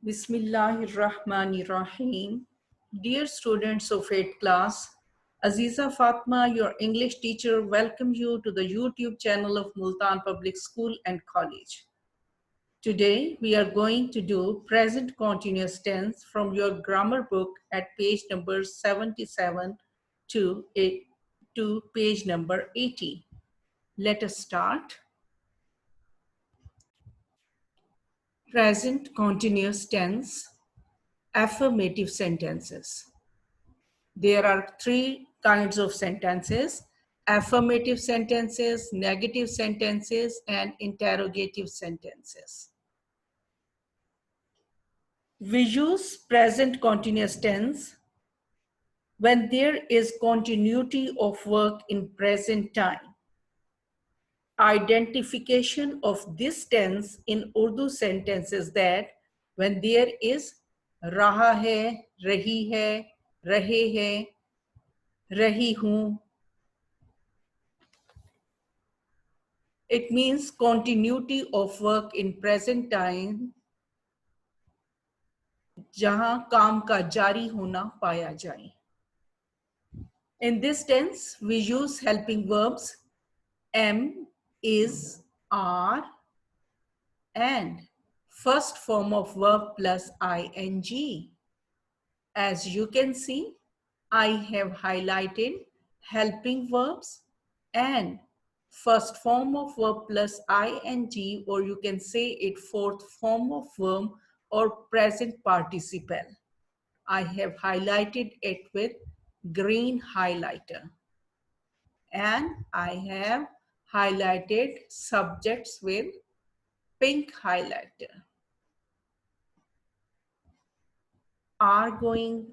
Bismillahirrahmanirrahim. Dear students of 8th class, Aziza Fatma, your English teacher, welcome you to the YouTube channel of Multan Public School and College. Today, we are going to do present continuous tense from your grammar book at page number 77 to page number 80. Let us start. Present continuous tense, affirmative sentences. There are three kinds of sentences: affirmative sentences, negative sentences, and interrogative sentences. We use present continuous tense when there is continuity of work in present time. Identification of this tense in Urdu sentences that when there is raha hai, rahi hai, rahe hai, rahi hoon, it means continuity of work in present time जहां काम का जारी होना पाया जाए. In this tense, we use helping verbs am, is, are, and first form of verb plus ing. As you can see, I have highlighted helping verbs and first form of verb plus ing, or you can say it fourth form of verb or present participle. I have highlighted it with green highlighter, and I have highlighted subjects with pink highlighter. Are going,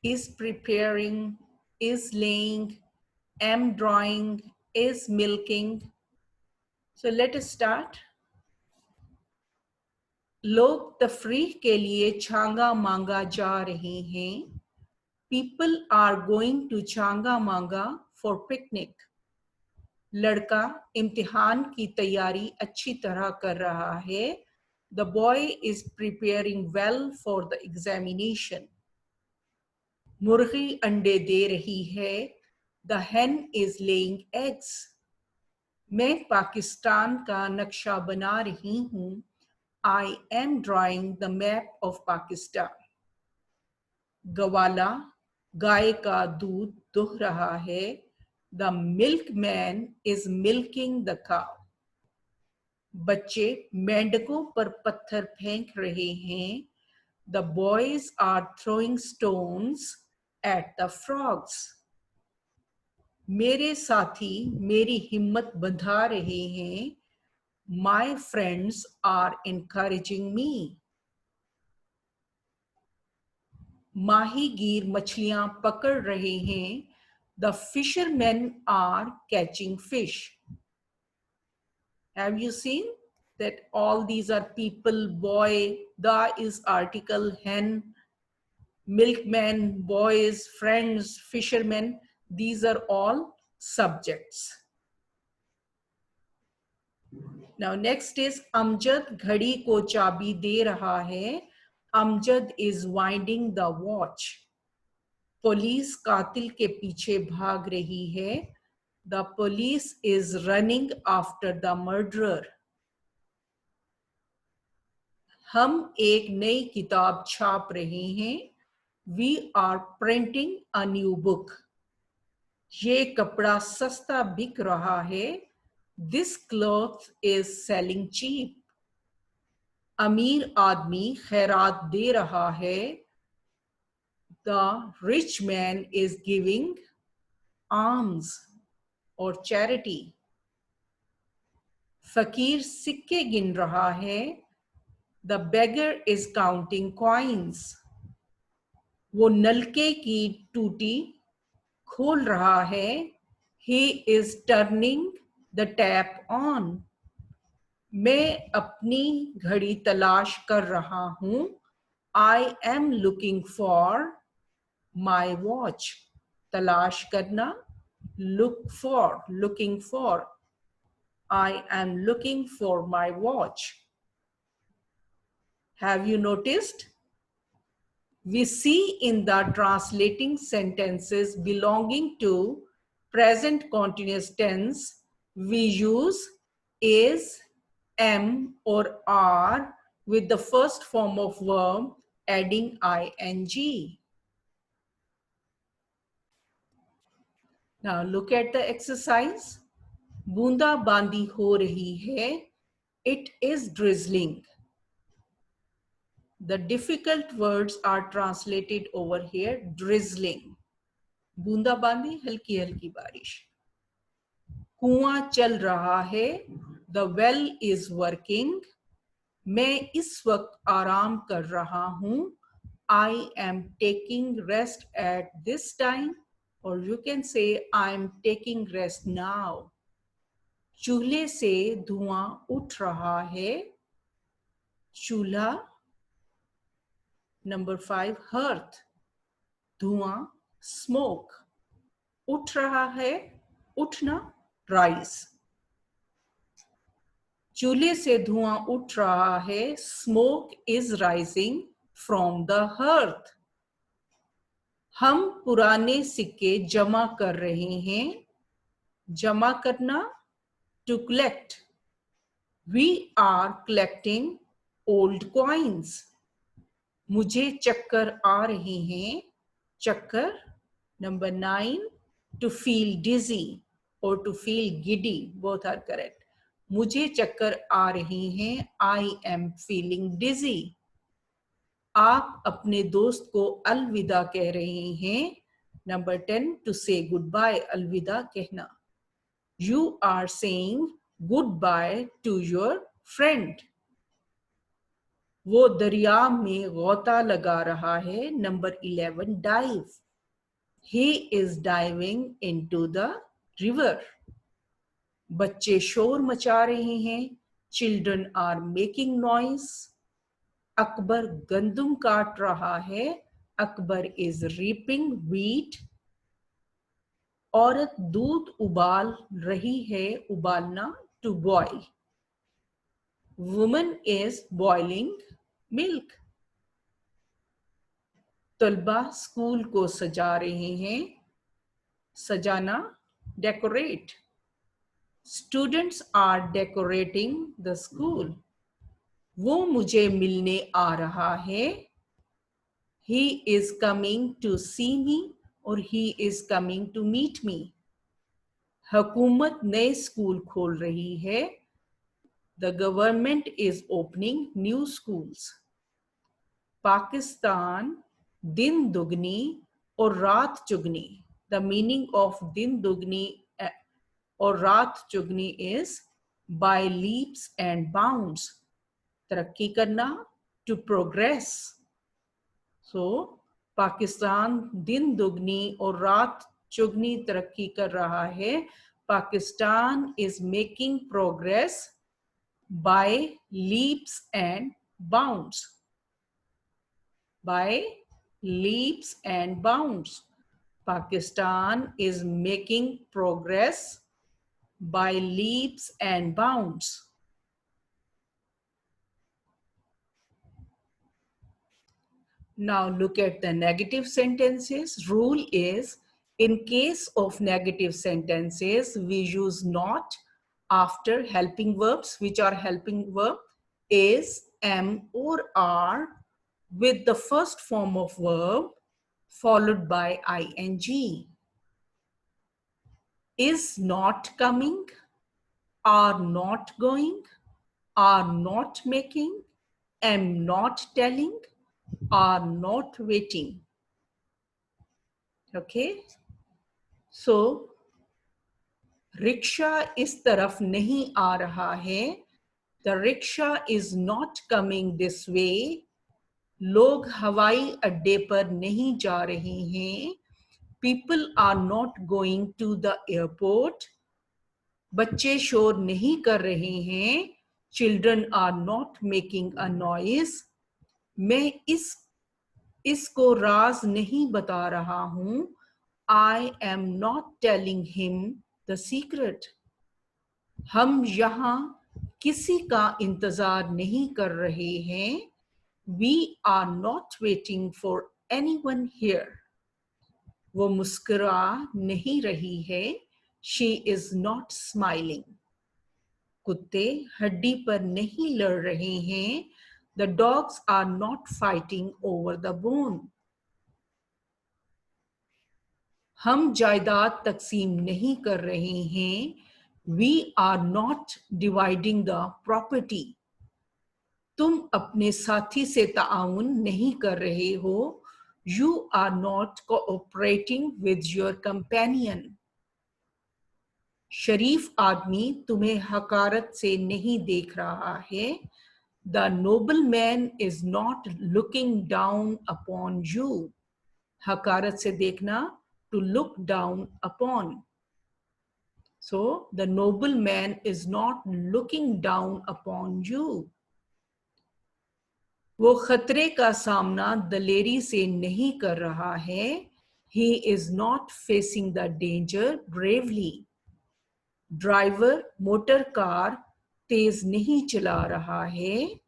is preparing, is laying, am drawing, is milking. So let us start. लोग तफरीह के लिए छांगा मांगा जा रहे हैं. People are going to Changa मांगा for picnic. लड़का इम्तिहान की तैयारी अच्छी तरह कर रहा है. The boy is preparing well for the examination. मुर्गी अंडे दे रही है. The hen is laying eggs. मैं पाकिस्तान का नक्शा बना रही हूँ. I am drawing the map of Pakistan. गवाला गाय का दूध दुह रहा है. The milkman is milking the cow. बच्चे मेंढकों पर पत्थर फेंक रहे हैं. The boys are throwing stones at the frogs. मेरे साथी मेरी हिम्मत बंधा रहे हैं. My friends are encouraging me. माहीगीर मछलियां पकड़ रहे हैं. The fishermen are catching fish. Have you seen that all these are people? Boy, the is article, hen, milkman, boys, friends, fishermen. These are all subjects. Now next is Amjad घड़ी को चाबी दे रहा है. Amjad is winding the watch. Police कातिल के पीछे भाग रही है. The police is running after the murderer. हम एक नई किताब छाप रहे हैं. We are printing a new book. ये कपड़ा सस्ता बिक रहा है. This cloth is selling cheap. अमीर आदमी खैरात दे रहा है. The rich man is giving alms or charity. फकीर सिक्के गिन रहा है. The beggar is counting coins. वो नलके की टूटी खोल रहा है. He is turning the tap on. मैं अपनी घड़ी तलाश कर रहा हूँ. I am looking for my watch. तलाश करना, look for, looking for. I am looking for my watch. Have you noticed? We see in the translating sentences belonging to present continuous tense, we use is, am, or are with the first form of verb adding ing. Now look at the exercise. बूंदा बांदी हो रही है. It is drizzling. The difficult words are translated over here drizzling. बूंदा बांदी हल्की हल्की बारिश. कुआं चल रहा है. The well is working. मैं इस वक्त आराम कर रहा हूं. I am taking rest at this time. Or you can say I am taking rest now. चूल्हे से धुआं उठ रहा है. चूल्हा. Number 5, hearth. धुआं, smoke. उठ रहा है, उठना, rise. चूल्हे से धुआं उठ रहा है. Smoke is rising from the hearth. हम पुराने सिक्के जमा कर रहे हैं. जमा करना, to collect. We are collecting old coins. मुझे चक्कर आ रहे हैं. चक्कर. Number 9, to feel dizzy or to feel giddy. Both are correct. मुझे चक्कर आ रहे हैं. I am feeling dizzy. आप अपने दोस्त को अलविदा कह रहे हैं. Number 10, to say goodbye. अलविदा कहना. You are saying goodbye to your friend. वो दरिया में गोता लगा रहा है. Number 11, dive. He is diving into the river. बच्चे शोर मचा रहे हैं. Children are making noise. Akbar गंदुम काट रहा है. Akbar is reaping wheat. औरत दूध उबाल रही है. उबालना, to boil. Woman is boiling milk. तलबा स्कूल को सजा रहे हैं. सजाना, decorate. Students are decorating the school. वो मुझे मिलने आ रहा है. He is coming to see me or he is coming to meet me. हुकूमत नए स्कूल खोल रही है. The government is opening new schools. Pakistan दिन दुगनी और रात चुगनी. The meaning of दिन दुगनी और रात चुगनी is by leaps and bounds. तरक्की करना, to progress. So पाकिस्तान दिन दुगनी और रात चुगनी तरक्की कर रहा है. Pakistan is making progress by leaps and bounds. By leaps and bounds. Pakistan is making progress by leaps and bounds. Now look at the negative sentences. Rule is, in case of negative sentences, we use not after helping verbs. Which are helping verb? Is, am, or are with the first form of verb followed by ing. Is not coming, are not going, are not making, am not telling, are not waiting. Okay? So, rickshaw इस तरफ नहीं आ रहा है. The rickshaw is not coming this way. लोग हवाई अड्डे पर नहीं जा रहे हैं. People are not going to the airport. बच्चे शोर नहीं कर रहे हैं. Children are not making a noise. मैं इसको राज नहीं बता रहा हूं. I am not telling him the secret. हम यहाँ किसी का इंतजार नहीं कर रहे हैं. We are not waiting for anyone here. वो मुस्कुरा नहीं रही है. She is not smiling. कुत्ते हड्डी पर नहीं लड़ रहे हैं. The dogs are not fighting over the bone. हम जायदाद तकसीम नहीं कर रहे हैं. We are not dividing the property. तुम अपने साथी से ताउन नहीं कर रहे हो. You are not cooperating with your companion. शरीफ आदमी तुम्हें हकारत से नहीं देख रहा है. The nobleman is not looking down upon you. हकारत से देखना, to look down upon. So the nobleman is not looking down upon you. वो खतरे का सामना दलेरी से नहीं कर रहा है. He is not facing the danger bravely. Driver motor car तेज नहीं चला रहा है.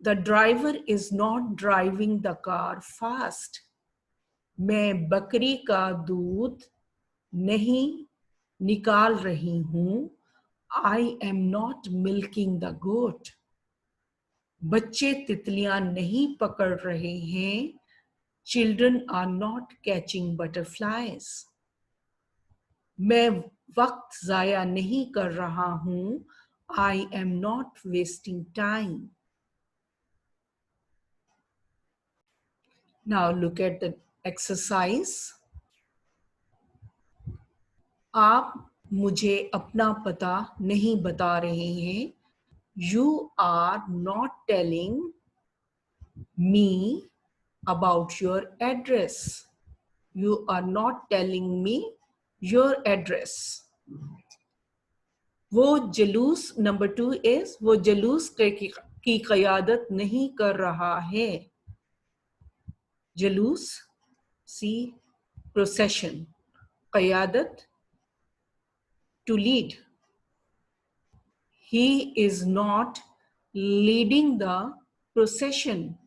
The driver is not driving the car fast. मैं बकरी का दूध नहीं निकाल रही हूँ. I am not milking the goat. बच्चे तितलियां नहीं पकड़ रहे हैं. Children are not catching butterflies. मैं वक्त जाया नहीं कर रहा हूँ. I am not wasting time. Now look at the exercise. आप मुझे अपना पता नहीं बता रहे हैं. You are not telling me about your address. You are not telling me your address. वो जलूस, number 2 is वो जलूस की क़यादत नहीं कर रहा है. जलूस, see, procession. क़यादत, to lead. He is not leading the procession.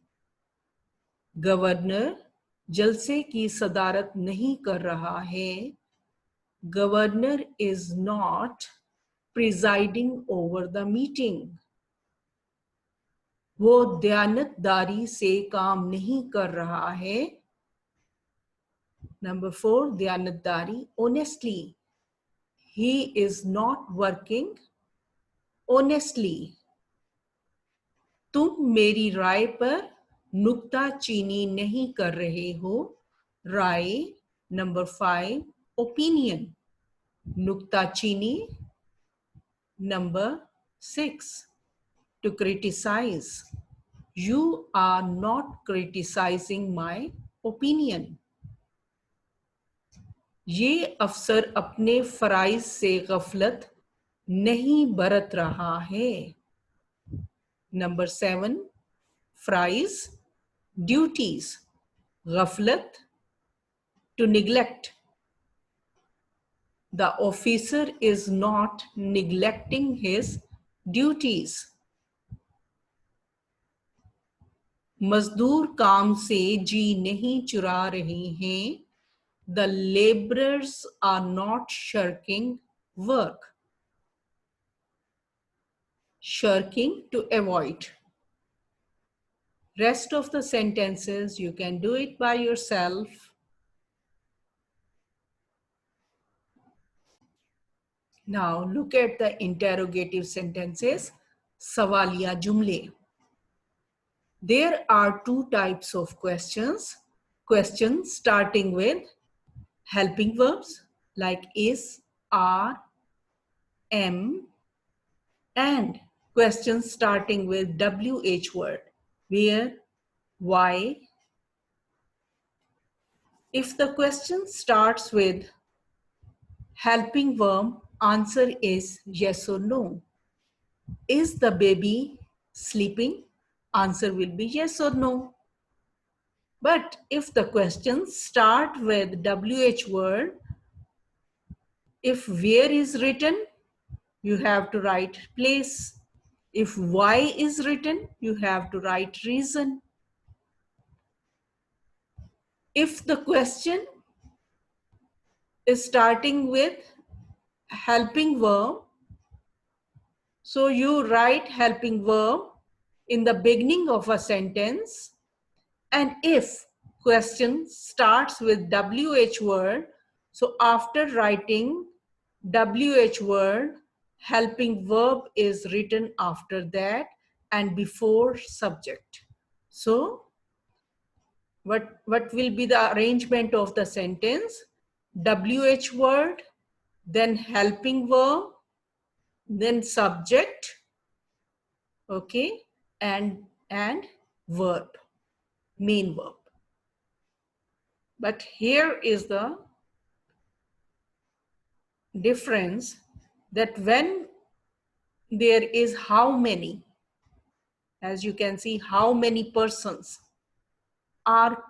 Governor जलसे की सदारत नहीं कर रहा है. Governor is not presiding over the meeting. वो दयानतदारी से काम नहीं कर रहा है. Number 4, दयानतदारी, honestly. He is not working honestly. तुम मेरी राय पर नुक्ता चीनी नहीं कर रहे हो. राय, number 5, opinion. नुक्ता चीनी, number 6, to criticize. You are not criticizing my opinion. ये अफसर अपने फराइज से गफलत नहीं बरत रहा है. Number 7, fries, duties. गफलत, to neglect. The officer is not neglecting his duties. मजदूर काम से जी नहीं चुरा रहे हैं. The laborers are not shirking work. Shirking, to avoid. Rest of the sentences you can do it by yourself. Now look at the interrogative sentences. सवालिया जुमले. There are 2 types of questions. Questions starting with helping verbs like is, are, am, and questions starting with WH word, where, why. If the question starts with helping verb, answer is yes or no. Is the baby sleeping? Answer will be yes or no. But if the questions start with WH word, if where is written, you have to write place. If why is written, you have to write reason. If the question is starting with helping verb, so you write helping verb in the beginning of a sentence. And if question starts with WH word, so after writing WH word, helping verb is written after that and before subject. So what will be the arrangement of the sentence? WH word, then helping verb, then subject, okay, and verb, main verb. But here is the difference, that when there is how many, as you can see, how many persons are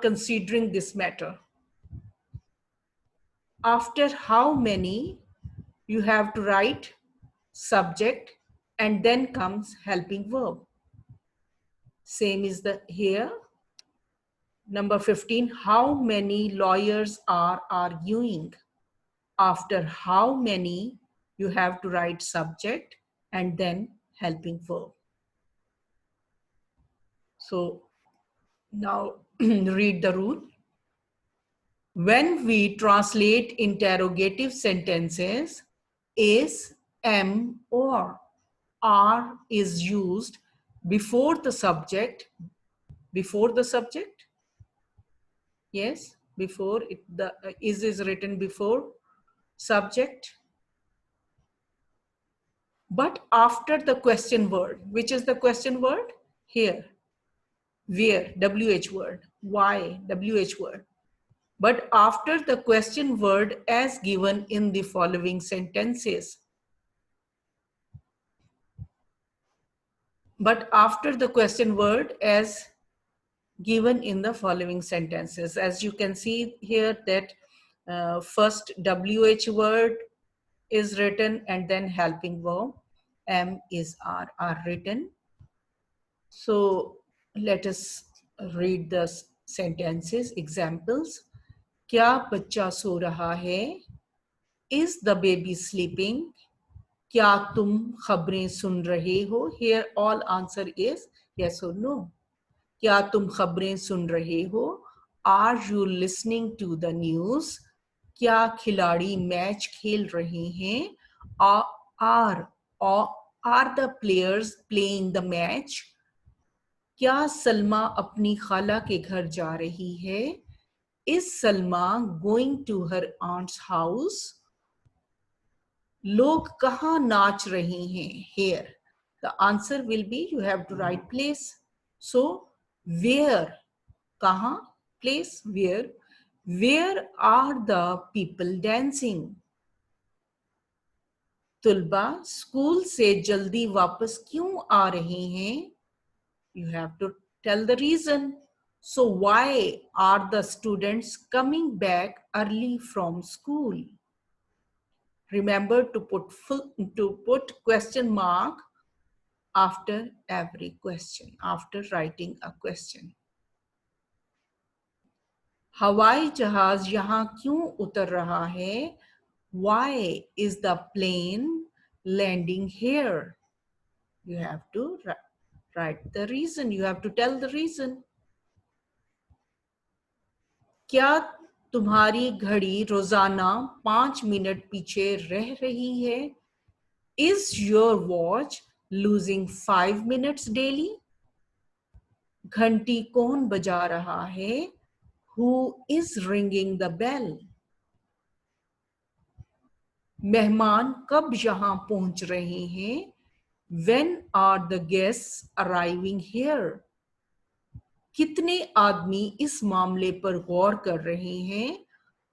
considering this matter. After how many, you have to write subject and then comes helping verb. Same is the here. Number 15, how many lawyers are arguing? After how many, you have to write subject and then helping verb. So now read the rule. When we translate interrogative sentences, is, am, or are is used before the subject. Before the subject? Yes, before it, the is written before subject. But after the question word, which is the question word? Here. Where? WH word. Why? WH word. But after the question word as given in the following sentences. But after the question word as given in the following sentences. As you can see here that first WH word is written and then helping verb, am, is, are written. So let us read the sentences, examples. क्या बच्चा सो रहा है? Is the baby sleeping? क्या तुम खबरें सुन रहे हो? Here all answer is yes or no. क्या तुम खबरें सुन रहे हो? Are you listening to the news? क्या खिलाड़ी मैच खेल रहे हैं? Are the players playing the match? क्या सलमा अपनी खाला के घर जा रही है? Is Salma going to her aunt's house? लोग कहाँ नाच रहे हैं? Here. The answer will be, you have to write place. So, where? कहाँ? Place. Where? Where are the people dancing? तुलबा स्कूल से जल्दी वापस क्यों आ रहे हैं? You have to tell the reason. So why are the students coming back early from school? Remember to put question mark after every question, after writing a question. हवाई जहाज यहाँ क्यों उतर रहा है? Why is the plane landing here? You have to write the reason. You have to tell the reason. क्या तुम्हारी घड़ी रोजाना 5 मिनट पीछे रह रही है? Is your watch losing 5 minutes daily? घंटी कौन बजा रहा है? Who is ringing the bell? मेहमान कब यहाँ पहुंच रहे हैं? When are the guests arriving here? कितने आदमी इस मामले पर गौर कर रहे हैं?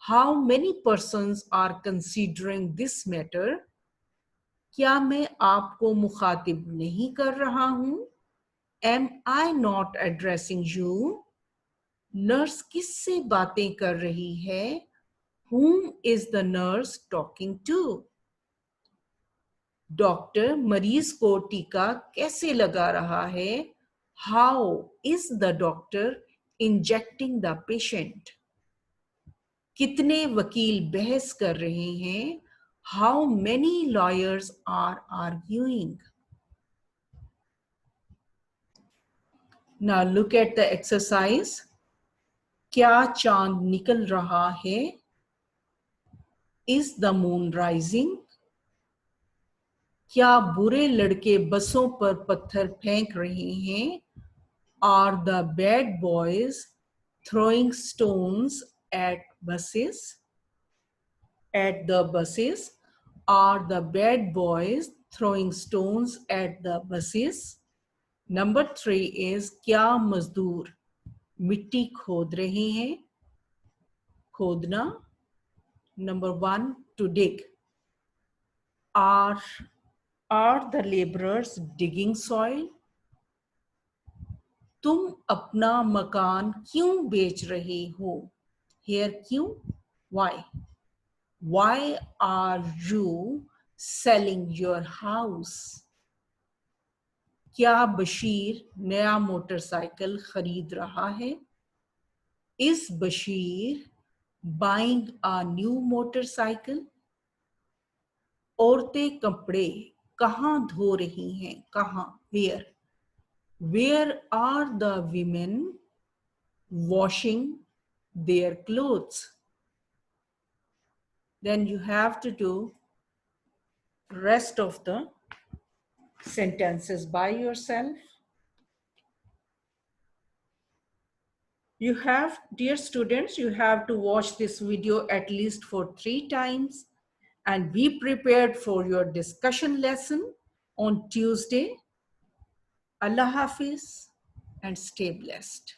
How many persons are considering this matter? क्या मैं आपको मुखातिब नहीं कर रहा हूं? Am I not addressing you? Nurse किससे बातें कर रही है? Whom is the nurse talking to? Doctor मरीज को टीका कैसे लगा रहा है? How is the doctor injecting the patient? कितने वकील बहस कर रहे हैं? How many lawyers are arguing? Now look at the exercise. क्या चांद निकल रहा है? Is the moon rising? क्या बुरे लड़के बसों पर पत्थर फेंक रहे हैं? Are the bad boys throwing stones at buses? At the buses? Are the bad boys throwing stones at the buses? Number 3 is क्या मजदूर मिट्टी खोद रहे हैं? खोदना. Number 1, to dig. Are the laborers digging soil? तुम अपना मकान क्यों बेच रहे हो? Here क्यों? Why? Why are you selling your house? क्या बशीर नया मोटरसाइकिल खरीद रहा है? Is Bashir buying a new motorcycle? औरतें कपड़े कहाँ धो रही हैं? कहाँ? Where? Where are the women washing their clothes? Then you have to do rest of the sentences by yourself. You have, dear students, you have to watch this video at least for 3 times and be prepared for your discussion lesson on Tuesday. Allah Hafiz and stay blessed.